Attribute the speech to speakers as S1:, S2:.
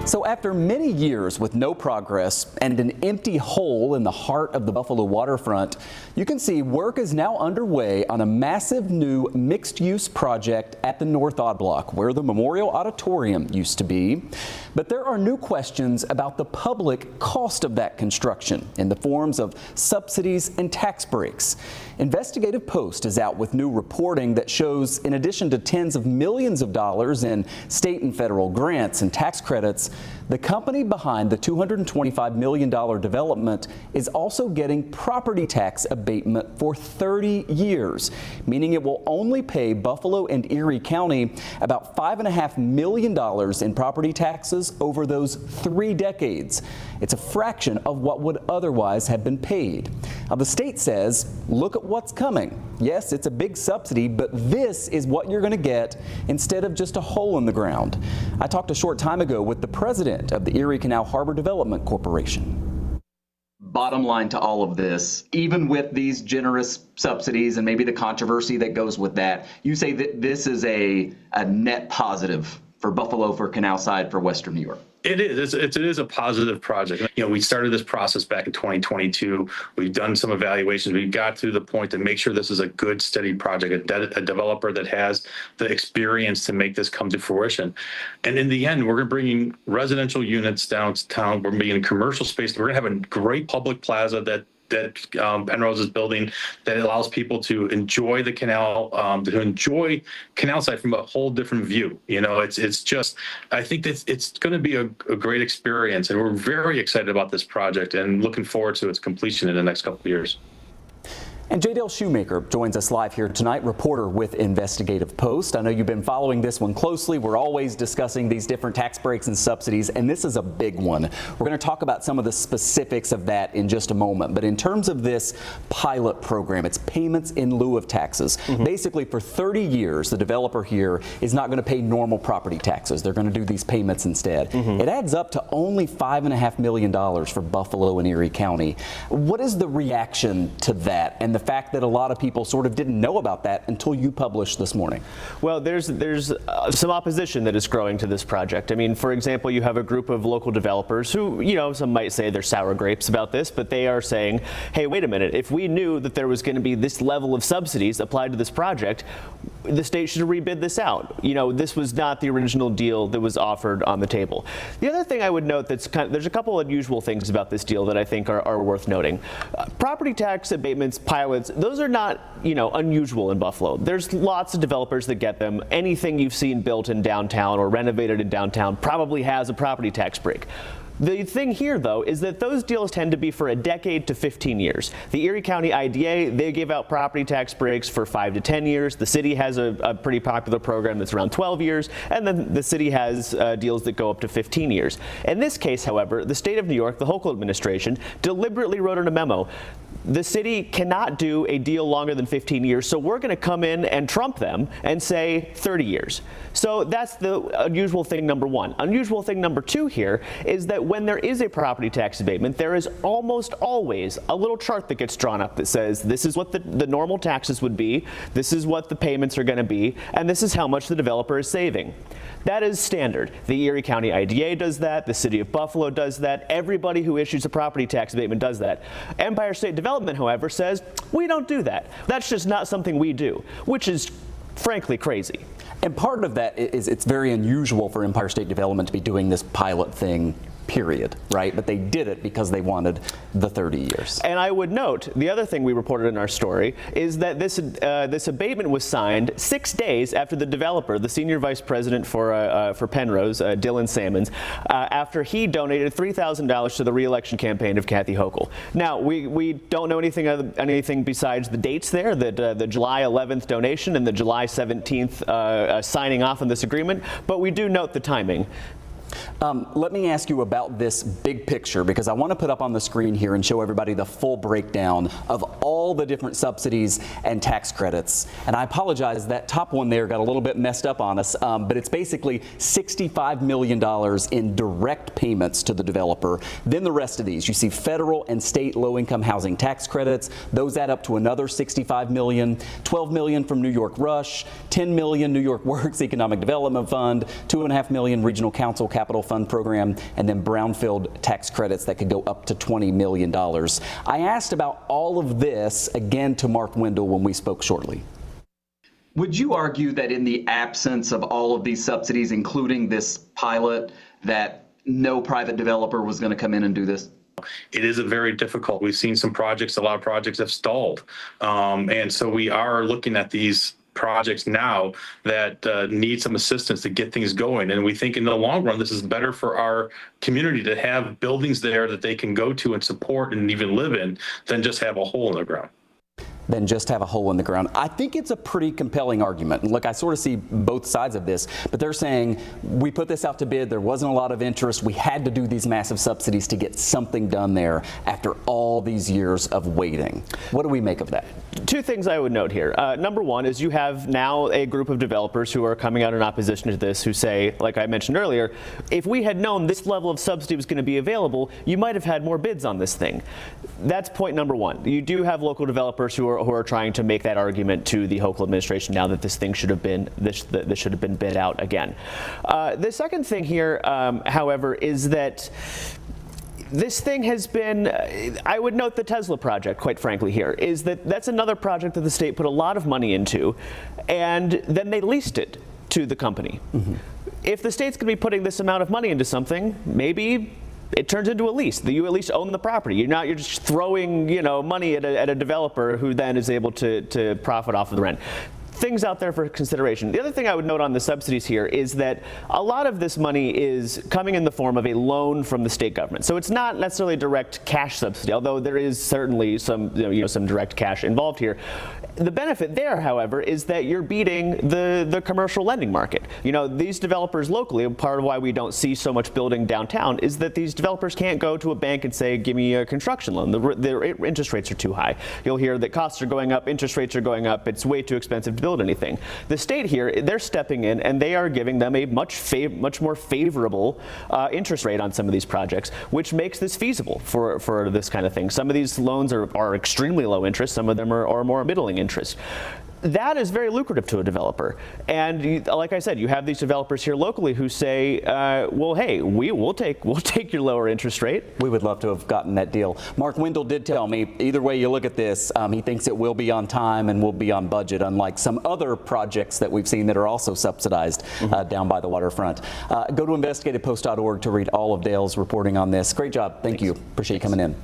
S1: So after many years with no progress and an empty hole in the heart of the Buffalo waterfront, you can see work is now underway on a massive new mixed-use project at the North Aud Block, where the Memorial Auditorium used to be. But there are new questions about the public cost of that construction in the forms of subsidies and tax breaks. Investigative Post is out with new reporting that shows, in addition to tens of millions of dollars in state and federal grants and tax credits, the company behind the $225 million development is also getting property tax abatement for 30 years, meaning it will only pay Buffalo and Erie County about $5.5 million in property taxes over those 3 decades. It's a fraction of what would otherwise have been paid. Now, the state says, look at what's coming. Yes, it's a big subsidy, but this is what you're going to get instead of just a hole in the ground. I talked a short time ago with the president of the Erie Canal Harbor Development Corporation. Bottom line to all of this, even with these generous subsidies and maybe the controversy that goes with that, you say that this is a net positive for Buffalo, for Canal Side, for Western New York.
S2: It is. It is a positive project. We started this process back in 2022. We've done some evaluations. We got to the point to make sure this is a good, steady project, a developer that has the experience to make this come to fruition. And in the end, we're bringing residential units downtown. We're bringing commercial space. We're going to have a great public plaza that Penrose is building that allows people to enjoy the canal, to enjoy Canal Side from a whole different view. It's just, I think that it's going to be a great experience, and we're very excited about this project and looking forward to its completion in the next couple of years. And J. Dale Shoemaker joins us live here tonight, reporter with Investigative Post. I know you've been following this one closely. We're always discussing these different tax breaks and subsidies, and this is a big one. We're going to talk about some of the specifics of that in just a moment. But in terms of this pilot program, it's payments in lieu of taxes. Basically, for 30 years, the developer here is not going to pay normal property taxes. They're going to do these payments instead. It adds up to only $5.5 million for Buffalo and Erie County. What is the reaction to that, and the fact that a lot of people sort of didn't know about that until you published this morning?
S3: Well, there's some opposition that is growing to this project. I mean, for example, you have a group of local developers who, some might say they're sour grapes about this, but they are saying, hey, wait a minute, if we knew that there was going to be this level of subsidies applied to this project, the state should rebid this out. This was not the original deal that was offered on the table. The other thing I would note there's a couple unusual things about this deal that I think are worth noting. Property tax abatements, pilots, those are not, unusual in Buffalo. There's lots of developers that get them. Anything you've seen built in downtown or renovated in downtown probably has a property tax break. The thing here, though, is that those deals tend to be for a decade to 15 years. The Erie County IDA, they give out property tax breaks for 5 to 10 years. The city has a pretty popular program that's around 12 years, and then the city has deals that go up to 15 years. In this case, however, the state of New York, the local administration, deliberately wrote in a memo, the city cannot do a deal longer than 15 years, so we're going to come in and trump them and say 30 years. So that's the unusual thing number one. Unusual thing number two here is that when there is a property tax abatement, there is almost always a little chart that gets drawn up that says this is what the normal taxes would be, this is what the payments are going to be, and this is how much the developer is saving. That is standard. The Erie County IDA does that, the city of Buffalo does that, everybody who issues a property tax abatement does that. Empire State Development, however, says we don't do that. That's just not something we do, which is frankly crazy.
S1: And part of that is it's very unusual for Empire State Development to be doing this pilot thing, period, right? But they did it because they wanted the 30 years.
S3: And I would note, the other thing we reported in our story is that this abatement was signed 6 days after the developer, the senior vice president for Penrose, Dylan Salmons, after he donated $3,000 to the re-election campaign of Kathy Hochul. Now, we don't know anything besides the dates there, the July 11th donation and the July 17th signing off on this agreement, but we do note the timing.
S1: Let me ask you about this big picture, because I want to put up on the screen here and show everybody the full breakdown of all the different subsidies and tax credits. And I apologize, that top one there got a little bit messed up on us, but it's basically $65 million in direct payments to the developer. Then the rest of these, you see federal and state low-income housing tax credits. Those add up to another $65 million, $12 million from New York Rush, $10 million New York Works Economic Development Fund, $2.5 million Regional Council Capital Capital Fund program, and then brownfield tax credits that could go up to $20 million. I asked about all of this again to Mark Wendell when we spoke shortly. Would you argue that in the absence of all of these subsidies, including this pilot, that no private developer was going to come in and do this?
S2: It is a very difficult. We've seen some projects, a lot of projects have stalled. And so we are looking at these projects now that need some assistance to get things going. And we think in the long run, this is better for our community to have buildings there that they can go to and support and even live in than just have a hole in the ground.
S1: Than just have a hole in the ground. I think it's a pretty compelling argument. And look, I sort of see both sides of this, but they're saying we put this out to bid, there wasn't a lot of interest, we had to do these massive subsidies to get something done there after all these years of waiting. What do we make of that?
S3: Two things I would note here. Number one is you have now a group of developers who are coming out in opposition to this who say, like I mentioned earlier, if we had known this level of subsidy was going to be available, you might have had more bids on this thing. That's point number one. You do have local developers who are trying to make that argument to the Hochul administration now that this thing should have been this should have been bid out again. The second thing here, however, is that this thing has been, I would note the Tesla project, quite frankly, here, is that's another project that the state put a lot of money into, and then they leased it to the company. Mm-hmm. If the state's going to be putting this amount of money into something, maybe it turns into a lease. You at least own the property. You're just throwing, money at a developer who then is able to profit off of the rent. Things out there for consideration. The other thing I would note on the subsidies here is that a lot of this money is coming in the form of a loan from the state government. So it's not necessarily direct cash subsidy, although there is certainly some, some direct cash involved here. The benefit there, however, is that you're beating the commercial lending market. These developers locally, part of why we don't see so much building downtown is that these developers can't go to a bank and say, give me a construction loan. The interest rates are too high. You'll hear that costs are going up, interest rates are going up, it's way too expensive to build anything. The state here, they're stepping in and they are giving them a much more favorable interest rate on some of these projects, which makes this feasible for this kind of thing. Some of these loans are extremely low interest, some of them are more middling interest. That is very lucrative to a developer. And like I said, you have these developers here locally who say, well, hey, we'll take your lower interest rate.
S1: We would love to have gotten that deal. Mark Wendell did tell me, either way you look at this, he thinks it will be on time and will be on budget, unlike some other projects that we've seen that are also subsidized down by the waterfront. Go to investigativepost.org to read all of Dale's reporting on this. Great job. Thank you. Appreciate you coming in.